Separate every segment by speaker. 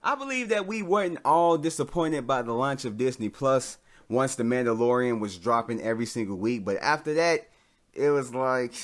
Speaker 1: I believe that we weren't all disappointed by the launch of Disney Plus once The Mandalorian was dropping every single week, but after that, it was like,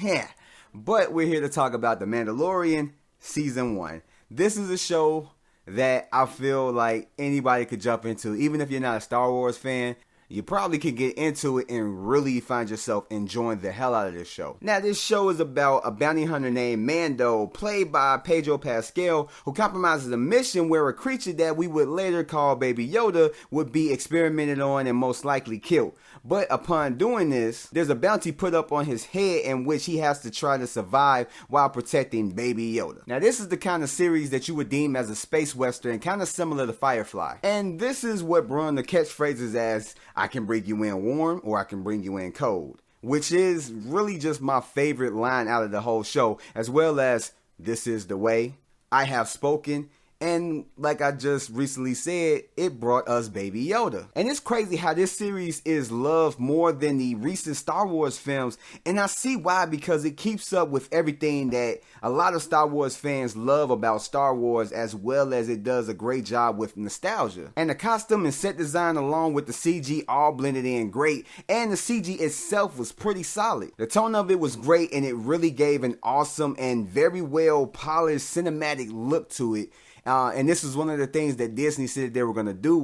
Speaker 1: yeah. But we're here to talk about The Mandalorian Season 1. This is a show that I feel like anybody could jump into, even if you're not a Star Wars fan. You probably could get into it and really find yourself enjoying the hell out of this show. Now, this show is about a bounty hunter named Mando, played by Pedro Pascal, who compromises a mission where a creature that we would later call Baby Yoda would be experimented on and most likely killed. But upon doing this, there's a bounty put up on his head in which he has to try to survive while protecting Baby Yoda. Now, this is the kind of series that you would deem as a space western, kind of similar to Firefly. And this is what brought the catchphrases as, I can bring you in warm or I can bring you in cold, which is really just my favorite line out of the whole show, as well as, this is the way, I have spoken. And like I just recently said, it brought us Baby Yoda. And it's crazy how this series is loved more than the recent Star Wars films. And I see why, because it keeps up with everything that a lot of Star Wars fans love about Star Wars, as well as it does a great job with nostalgia. And the costume and set design along with the CG all blended in great. And the CG itself was pretty solid. The tone of it was great, and it really gave an awesome and very well polished cinematic look to it. And this is one of the things that Disney said they were going to do,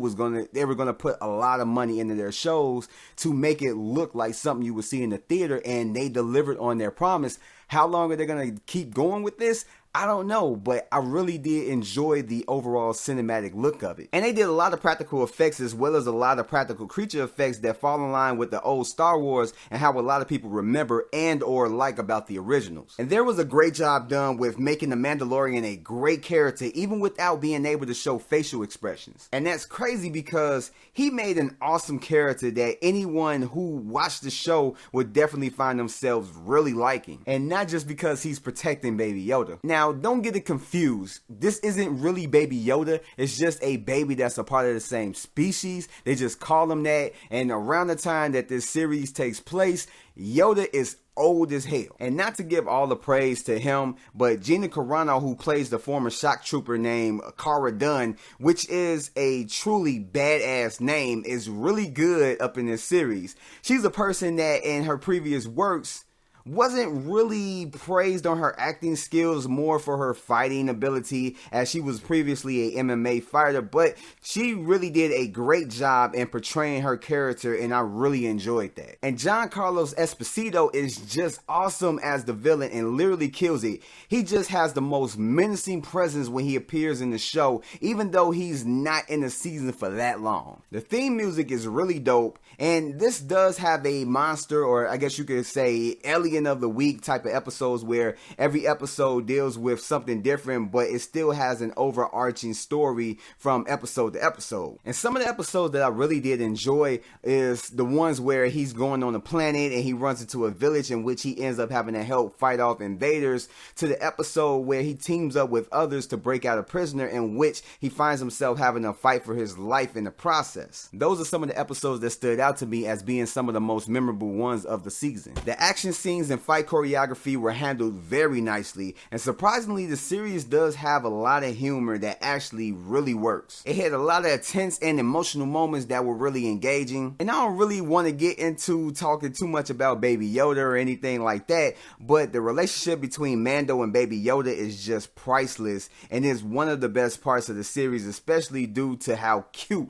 Speaker 1: they were going to put a lot of money into their shows to make it look like something you would see in the theater, and they delivered on their promise. How long are they going to keep going with this? I don't know, but I really did enjoy the overall cinematic look of it. And they did a lot of practical effects, as well as a lot of practical creature effects that fall in line with the old Star Wars and how a lot of people remember and or like about the originals. And there was a great job done with making the Mandalorian a great character, even without being able to show facial expressions. And that's crazy because he made an awesome character that anyone who watched the show would definitely find themselves really liking. And not just because he's protecting Baby Yoda. Now, don't get it confused. This isn't really Baby Yoda. It's just a baby that's a part of the same species. They just call him that. And around the time that this series takes place, Yoda is old as hell. And not to give all the praise to him, but Gina Carano, who plays the former shock trooper named Cara Dune, which is a truly badass name, is really good up in this series. She's a person that in her previous works wasn't really praised on her acting skills, more for her fighting ability, as she was previously a MMA fighter, but she really did a great job in portraying her character, and I really enjoyed that. And Giancarlo Esposito is just awesome as the villain and literally kills it. He just has the most menacing presence when he appears in the show, even though he's not in the season for that long. The theme music is really dope, and this does have a monster, or I guess you could say alien of the week type of episodes, where every episode deals with something different, but it still has an overarching story from episode to episode. And some of the episodes that I really did enjoy is the ones where he's going on a planet and he runs into a village in which he ends up having to help fight off invaders, to the episode where he teams up with others to break out a prisoner, in which he finds himself having to fight for his life in the process. Those are some of the episodes that stood out to me as being some of the most memorable ones of the season. The action scenes and fight choreography were handled very nicely, and surprisingly, the series does have a lot of humor that actually really works. It had a lot of tense and emotional moments that were really engaging, and I don't really want to get into talking too much about Baby Yoda or anything like that, but the relationship between Mando and Baby Yoda is just priceless, and is one of the best parts of the series, especially due to how cute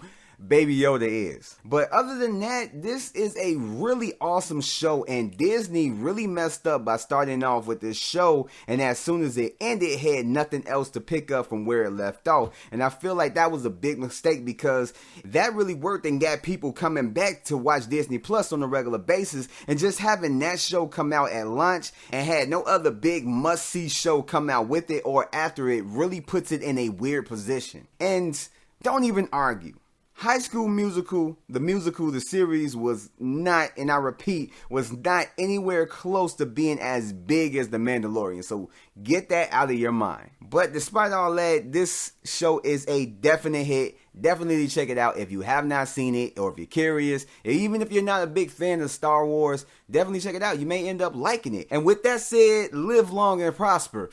Speaker 1: Baby Yoda is. But other than that, this is a really awesome show, and Disney really messed up by starting off with this show, and as soon as it ended, had nothing else to pick up from where it left off. And I feel like that was a big mistake, because that really worked and got people coming back to watch Disney Plus on a regular basis, and just having that show come out at launch and had no other big must-see show come out with it or after it really puts it in a weird position. And don't even argue. High School Musical, the series was not, and I repeat, was not anywhere close to being as big as The Mandalorian. So get that out of your mind. But despite all that, this show is a definite hit. Definitely check it out if you have not seen it, or if you're curious. Even if you're not a big fan of Star Wars, definitely check it out. You may end up liking it. And with that said, live long and prosper.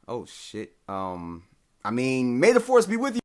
Speaker 1: Oh shit. I mean, may the force be with you.